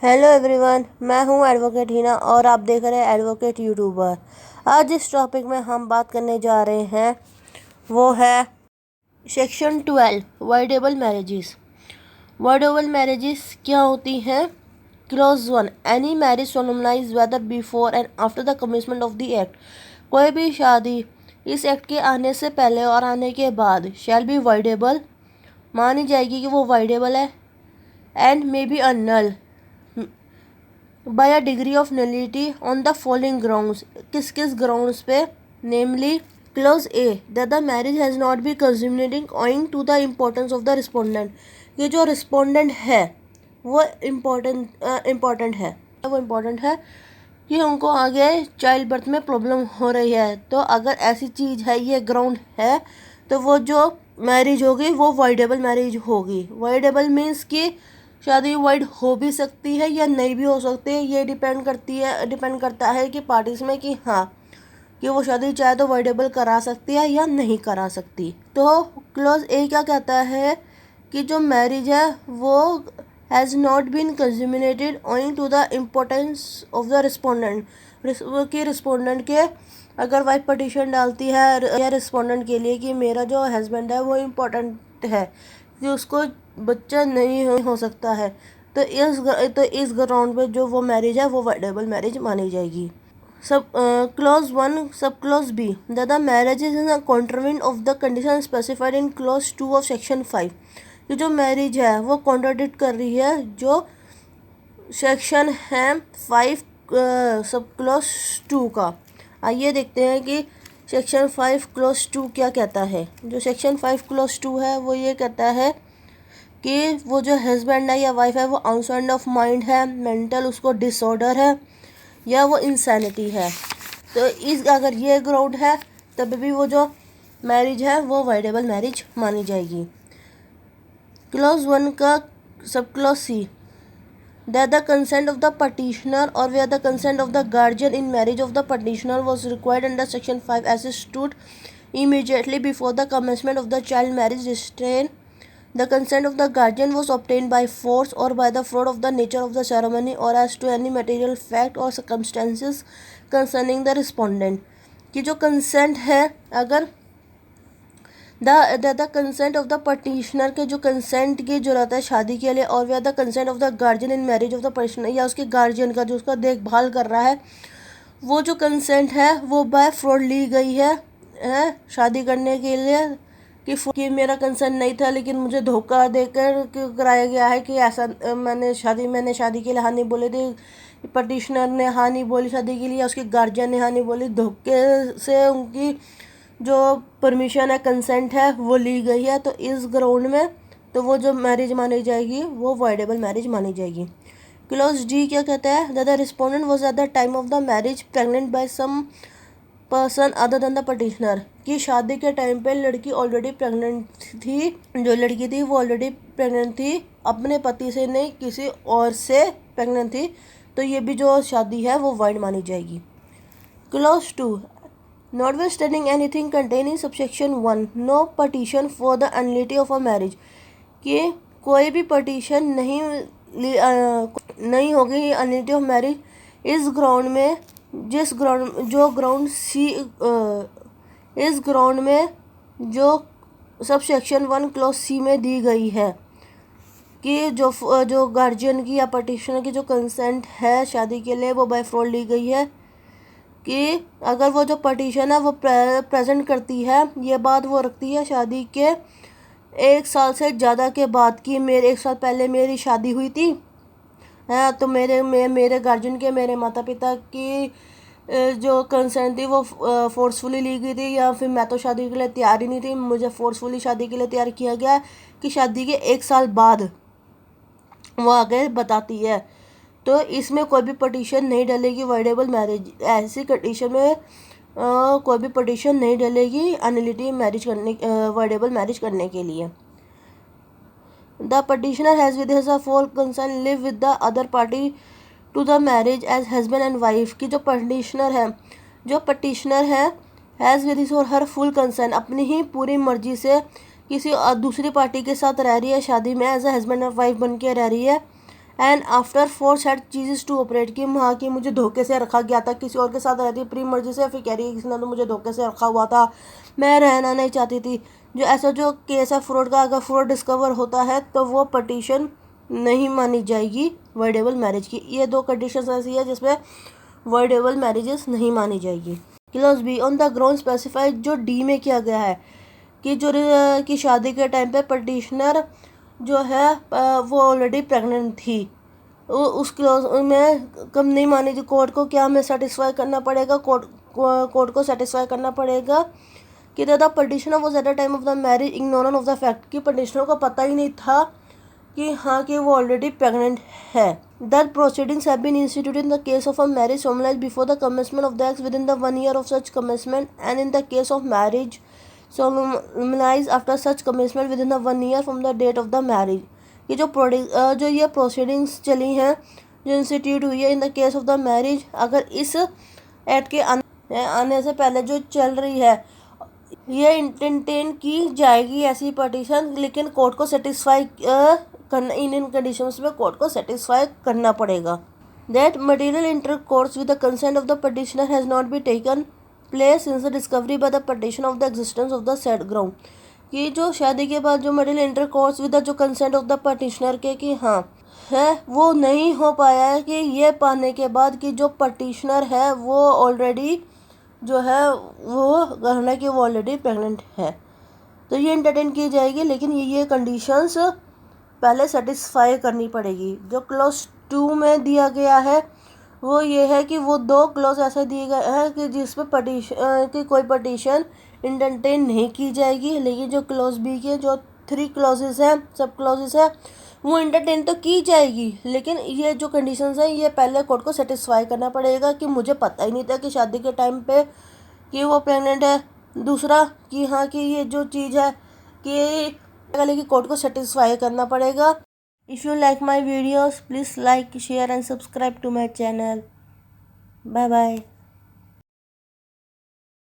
Hello everyone, मैं हूं advocate Hina और आप देख रहे हैं एडवोकेट यूट्यूबर। आज इस टॉपिक में हम बात करने जा रहे हैं वो है section 12 voidable marriages. Voidable marriages क्या होती हैं? Clause 1, any marriage solemnize whether before and after the commitment of the act. कोई भी शादी इस एक्ट के आने से पहले और आने के बाद शैल बी वाइडेबल, मानी जाएगी कि वो वाइडेबल है, and may be annul by a degree of nullity on the following grounds। किस किस ग्राउंड्स पे? Namely clause A, that the marriage has not been consummating owing to the importance of the respondent। ये जो respondent है वो important है कि उनको आगे चाइल्ड बर्थ में प्रॉब्लम हो रही है। तो अगर ऐसी चीज़ है, ये ग्राउंड है, तो वो जो मैरिज होगी वो वाइडेबल मैरिज होगी। वाइडेबल मीन्स कि शादी वाइड हो भी सकती है या नहीं भी हो सकती है। ये डिपेंड करता है कि पार्टीज में कि हाँ कि वो शादी चाहे तो वाइडेबल करा सकती है या नहीं करा सकती। तो क्लॉज ए क्या कहता है कि जो मैरिज है वो has not been consummated owing to the impotence of the respondent. कि रिस्पोंडेंट के अगर वाइफ पटिशन डालती है या रिस्पोंडेंट के लिए कि मेरा जो हस्बैंड है वो इम्पोर्टेंट है कि उसको बच्चा नहीं हो सकता है, तो इस ग्राउंड पे जो वो मैरिज है वो वाइडेबल मैरिज मानी जाएगी। सब clause 1 sub clause B, the marriage is in contravention of the condition specified in clause 2 of section 5। ये जो मैरिज है वो कॉन्ट्राडिक्ट कर रही है जो सेक्शन है 5 सब क्लॉज 2 का। आइए देखते हैं कि सेक्शन 5 क्लॉज 2 क्या कहता है। जो सेक्शन 5 क्लॉज 2 है वो ये कहता है कि वो जो हस्बैंड है या वाइफ है वो अनसाउंड ऑफ माइंड है, मेंटल उसको डिसऑर्डर है या वो इंसैनिटी है। तो इस अगर ये ग्राउंड है तब भी वो जो मैरिज है वो वाइडेबल मैरिज मानी जाएगी। क्लॉज 1 का sub clause C, that the consent of the petitioner or where the consent of the guardian in marriage of the petitioner was required under section 5 as it stood immediately before the commencement of the child marriage restraint, the consent of the guardian was obtained by force or by the fraud of the nature of the ceremony or as to any material fact or circumstances concerning the respondent। कि जो consent है अगर the consent of the petitioner के जो consent की जरूरत है शादी के लिए और way the consent of the guardian in marriage of the petitioner या उसके गार्जियन का जो उसका देखभाल कर रहा है वो जो कंसेंट है वो बाय फ्रॉड ली गई है शादी करने के लिए कि मेरा कंसेंट नहीं था लेकिन मुझे धोखा देकर कराया गया है कि ऐसा मैंने शादी के लिए हाँ नहीं बोली थी, पटिशनर ने हाँ नहीं बोली शादी के लिए, उसके गार्जियन ने हाँ नहीं बोली, धोखे से उनकी जो परमिशन है कंसेंट है वो ली गई है। तो इस ग्राउंड में तो वो जो मैरिज मानी जाएगी वो वाइडेबल मैरिज मानी जाएगी। क्लॉज डी क्या कहता है? The respondent was at the time of the marriage pregnant by some person other than the petitioner. कि शादी के टाइम पे लड़की ऑलरेडी प्रेग्नेंट थी, जो लड़की थी वो ऑलरेडी प्रेग्नेंट थी, अपने पति से नहीं किसी और से प्रेग्नेंट थी, तो ये भी जो शादी है वो वाइड मानी जाएगी। Clause 2, notwithstanding anything contained in subsection 1 no petition for the annulity of a marriage। कि कोई भी पटिशन नहीं होगी annulity of marriage इस ग्राउंड में इस ग्राउंड में जो सब सेक्शन 1 क्लॉज सी में दी गई है कि जो गार्जियन की या पटिशनर की जो कंसेंट है शादी के लिए वो बाय फ्रॉड ली गई है। कि अगर वो जो पटिशन है वो प्रेजेंट करती है, ये बात वो रखती है शादी के 1 साल से ज़्यादा के बाद की मेरे 1 साल पहले मेरी शादी हुई थी है, तो मेरे गार्जियन के मेरे माता पिता की जो कंसेंट थी वो फोर्सफुली ली गई थी या फिर मैं तो शादी के लिए तैयार ही नहीं थी, मुझे फोर्सफुली शादी के लिए तैयार किया गया कि शादी के 1 साल बाद वो आगे बताती है। तो इसमें कोई भी पटिशन नहीं डलेगी वाइडेबल मैरिज, ऐसी कंडीशन में कोई भी पटिशन नहीं डलेगी अनलिटी मैरिज करने वाइडेबल मैरिज करने के लिए। The petitioner has with his full consent live with the other party to the marriage as husband and wife. की जो पटिशनर है हैज़ विद हिज और हर फुल कंसेंट अपनी ही पूरी मर्जी से किसी दूसरी पार्टी के साथ रह रही है, शादी में एज ए हस्बैंड और वाइफ बन के रह रही है एंड आफ्टर फोर्स हैड चीज़ टू ऑपरेट, कि हाँ कि मुझे धोखे से रखा गया था, किसी और के साथ रहती प्री मर्जी से, फिर कह रही है किसी ने तो मुझे धोखे से रखा हुआ था, मैं रहना नहीं चाहती थी। जो ऐसा जो केस है फ्रॉड का, अगर फ्रॉड डिस्कवर होता है तो वो पटिशन नहीं मानी जाएगी वॉइडेबल मैरिज की। ये दो कंडीशंस ऐसी है जिसमें वॉइडेबल मैरिजेस नहीं मानी जाएगी। Clause B, on the ground specified, जो डी में किया गया है कि जो की शादी के टाइम पे पटिशनर जो है वो ऑलरेडी प्रेग्नेंट थी, उस क्लॉज में कम नहीं मानी थी। कोर्ट को क्या हमें सेटिस्फाई करना पड़ेगा, कोर्ट को सेटिस्फाई करना पड़ेगा कि the petitioner was at the time of the marriage ignorant of the fact, कि पटिशनर को पता ही नहीं था कि हाँ कि वो ऑलरेडी प्रेग्नेंट है। That proceedings have been instituted in the case of a marriage सोमलाइज before the commencement of the act within the 1 year of such commencement, and in the case of marriage solemnized after such commencement within the 1 year from the date of the marriage। ये जो ये proceedings चली हैं, जो institute हुई है इन the case of the marriage, अगर इस एक्ट के आने से पहले जो चल रही है, ये इंटेंटेन की जाएगी ऐसी पटिशन, लेकिन कोर्ट को सेटिस्फाई करना, इन कंडीशंस में कोर्ट को सेटिस्फाई करना पड़ेगा। That material intercourse with the consent of the petitioner has not be taken place since the discovery by the petition of the existence of the said ground, कि जो शादी के बाद जो मटेरियल इंटरकोर्स विद द जो consent of the petitioner के कि हाँ है वो नहीं हो पाया है, कि ये पाने के बाद कि जो पटिशनर है वो ऑलरेडी जो है वो कहना कि वो ऑलरेडी प्रेग्नेंट है, तो ये एंटरटेन की जाएगी, लेकिन ये कंडीशंस पहले सेटिस्फाई करनी पड़ेगी। जो क्लॉज 2 में दिया गया है वो ये है कि वो 2 क्लॉज ऐसे दिए गए हैं कि जिसमें कि कोई पटिशन इंटरटेन नहीं की जाएगी, लेकिन जो क्लॉज बी के जो 3 क्लॉजेस हैं, सब क्लॉजेस हैं, वो इंटरटेन तो की जाएगी, लेकिन ये जो कंडीशंस हैं ये पहले कोर्ट को सेटिस्फाई करना पड़ेगा कि मुझे पता ही नहीं था कि शादी के टाइम पे कि वो प्रेग्नेंट है। दूसरा कि हाँ कि ये जो चीज़ है कि कोर्ट को सेटिस्फाई करना पड़ेगा। If you like my videos please like share and subscribe to my channel. Bye bye.